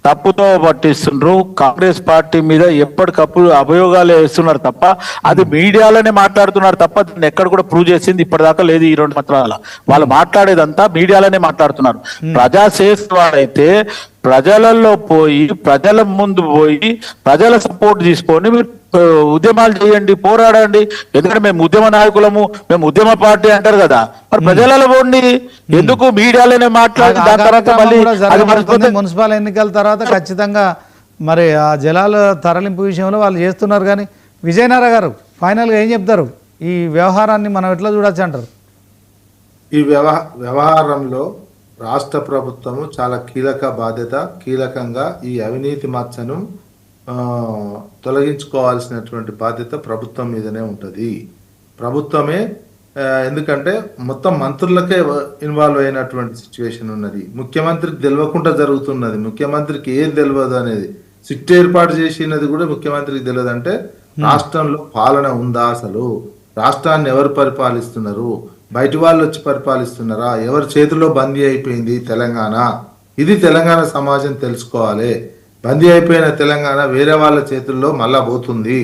తప్పుతో పట్టిస్తుండ్రు. Congress party మీద ఎప్పటికప్పుడు అభియోగాలు వేస్తున్నారు తప్ప అది మీడియాలోనే మాట్లాడుతున్నారు తప్ప దాన్ని ఎక్కడ కూడా ప్రూవ్ చేసింది ఇప్పటిదాకా లేదు. ఈ 2 సంవత్సరాల వాళ్ళు మాట్లాడేదంతా మీడియాలోనే మాట్లాడుతున్నారు. ప్రజాసేవైతే ప్రజలలో పోయి ప్రజల ముందు పోయి ప్రజల సపోర్ట్ తీసుకొని మీరు ఉద్యమాలు చేయండి, పోరాడండి. ఎందుకంటే మేము ఉద్యమ నాయకులము, మేము ఉద్యమ పార్టీ అంటారు కదా, మరి ప్రజలలో పోండి. ఎందుకు మీడియాలోనే మాట్లాడి దాని తర్వాత మళ్ళీ మున్సిపల్ ఎన్నికల తర్వాత ఖచ్చితంగా మరి ఆ జలాల తరలింపు విషయంలో వాళ్ళు చేస్తున్నారు. కానీ విజయనారాయణ గారు ఫైనల్గా ఏం చెప్తారు? ఈ వ్యవహారాన్ని మనం ఎట్లా చూడొచ్చు అంటారు? ఈ వ్యవహారంలో రాష్ట్ర ప్రభుత్వము చాలా కీలకంగా ఈ అవినీతి మచ్చను తొలగించుకోవాల్సినటువంటి బాధ్యత ప్రభుత్వం మీదనే ఉంటుంది. ప్రభుత్వమే, ఎందుకంటే మొత్తం మంత్రులకే ఇన్వాల్వ్ అయినటువంటి సిచ్యువేషన్ ఉన్నది. ముఖ్యమంత్రికి తెలియకుండా జరుగుతున్నది. ముఖ్యమంత్రికి ఏం తెలియదు అనేది సిట్ ఏర్పాటు చేసినది కూడా ముఖ్యమంత్రికి తెలియదు. అంటే రాష్ట్రంలో పాలన ఉందా? అసలు రాష్ట్రాన్ని ఎవరు పరిపాలిస్తున్నారు? బయటి వాళ్ళు వచ్చి పరిపాలిస్తున్నారా? ఎవరి చేతిలో బందీ అయిపోయింది తెలంగాణ? ఇది తెలంగాణ సమాజం తెలుసుకోవాలి. బందీ అయిపోయిన తెలంగాణ వేరే వాళ్ళ చేతుల్లో మళ్ళా పోతుంది.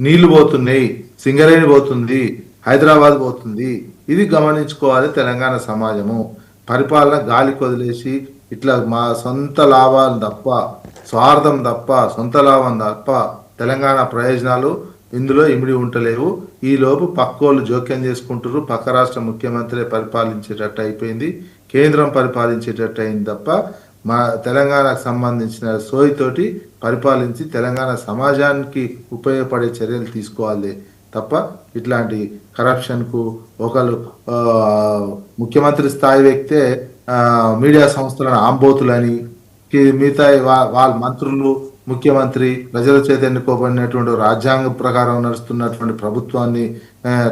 నీళ్లు పోతున్నాయి, సింగరేణి పోతుంది, హైదరాబాద్ పోతుంది. ఇది గమనించుకోవాలి తెలంగాణ సమాజము. పరిపాలన గాలికి వదిలేసి ఇట్లా మా సొంత లాభాలు తప్ప, స్వార్థం తప్ప, సొంత లాభం తప్ప తెలంగాణ ప్రయోజనాలు ఇందులో ఇమిడి ఉంటలేవు. ఈ లోపు పక్కోళ్ళు జోక్యం చేసుకుంటారు. పక్క రాష్ట్ర ముఖ్యమంత్రి పరిపాలించేటట్టు అయిపోయింది, కేంద్రం పరిపాలించేటట్టు అయింది తప్ప మా తెలంగాణకు సంబంధించిన సోయితోటి పరిపాలించి తెలంగాణ సమాజానికి ఉపయోగపడే చర్యలు తీసుకోవాలి తప్ప ఇట్లాంటి కరప్షన్కు ఒకళ్ళు ముఖ్యమంత్రి స్థాయి వ్యక్తే మీడియా సంస్థలను ఆంబోతులని, మిగతా వాళ్ళ మంత్రులు, ముఖ్యమంత్రి ప్రజల చేత ఎన్నుకోబడినటువంటి రాజ్యాంగ ప్రకారం నడుస్తున్నటువంటి ప్రభుత్వాన్ని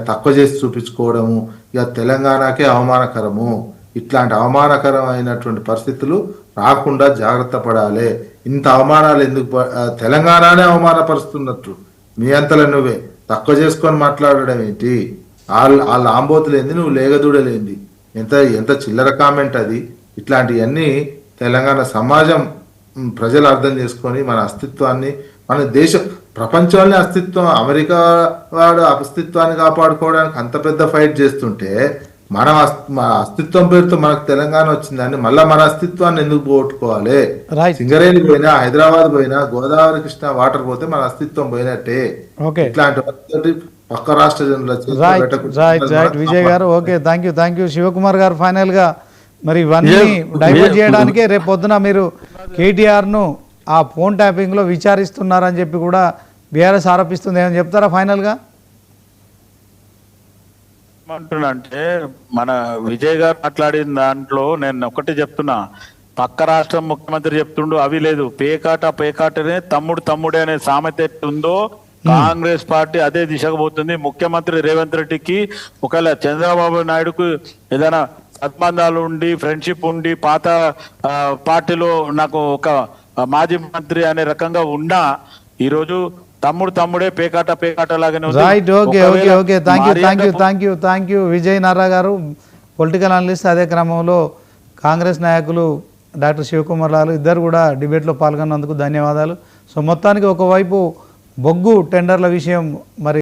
తక్కువ చేసి చూపించుకోవడము ఇక తెలంగాణకే అవమానకరము. ఇట్లాంటి అవమానకరమైనటువంటి పరిస్థితులు రాకుండా జాగ్రత్త పడాలి. ఇంత అవమానాలు ఎందుకు? తెలంగాణనే అవమానపరుస్తున్నట్టు మీ అంతలో నువ్వే తక్కువ చేసుకొని మాట్లాడడం ఏంటి? వాళ్ళ ఆంబోతులేంది, నువ్వు లేగదూడలేంది? ఎంత చిల్లర కామెంట్ అది. ఇట్లాంటివన్నీ తెలంగాణ సమాజం ప్రజలు అర్థం చేసుకొని మన అస్తిత్వాన్ని, మన దేశం ప్రపంచంలో అస్తిత్వం, అమెరికా వాడు అస్తిత్వాన్ని కాపాడుకోవడానికి అంత పెద్ద ఫైట్ చేస్తుంటే మన అస్తిత్వం పేరుతో మనకు తెలంగాణ వచ్చిందని మళ్ళీ మన అస్తిత్వాన్ని ఎందుకు పోగొట్టుకోవాలి? సింగరేణి పోయినా, హైదరాబాద్ పోయినా, గోదావరి కృష్ణ వాటర్ పోతే మన అస్తిత్వం పోయినట్టే. ఇట్లాంటి పక్క రాష్ట్ర విజయ్ గారు ఓకే, థ్యాంక్ యూ. శివకుమార్ గారు ఫైనల్ గా మరి ఇవన్నీ డైవర్ట్ చేయడానికే రేపు పొద్దున మీరు కేటీఆర్ను ఆ ఫోన్ ట్యాపింగ్లో విచారిస్తున్నారని చెప్పి కూడా బీఆర్ఎస్ ఆరోపిస్తుంది. ఏమని చెప్తారా ఫైనల్గా? అంటే మన విజయ్ గారు మాట్లాడిన దాంట్లో నేను ఒకటి చెప్తున్నా, పక్క రాష్ట్రం ముఖ్యమంత్రి చెప్తుండు అవి లేదు, పేకాటనే తమ్ముడే అనే సామెత ఉందో కాంగ్రెస్ పార్టీ అదే దిశకు పోతుంది. ముఖ్యమంత్రి రేవంత్ రెడ్డికి ఒకవేళ చంద్రబాబు నాయుడుకు ఏదైనా సత్బంధాలు ఉండి, ఫ్రెండ్షిప్ ఉండి, పాత పార్టీలో నాకు ఒక మాజీ మంత్రి అనే రకంగా ఉన్నా ఈరోజు తమ్ముడే పేకాట లాగానే okay. Thank you Vijay Narayana గారు, పొలిటికల్ అనలిస్ట్. అదే క్రమంలో కాంగ్రెస్ నాయకులు డాక్టర్ శివకుమార్ లాల్ ఇద్దరు కూడా డిబేట్లో పాల్గొన్నందుకు ధన్యవాదాలు. సో మొత్తానికి ఒకవైపు బొగ్గు టెండర్ల విషయం మరి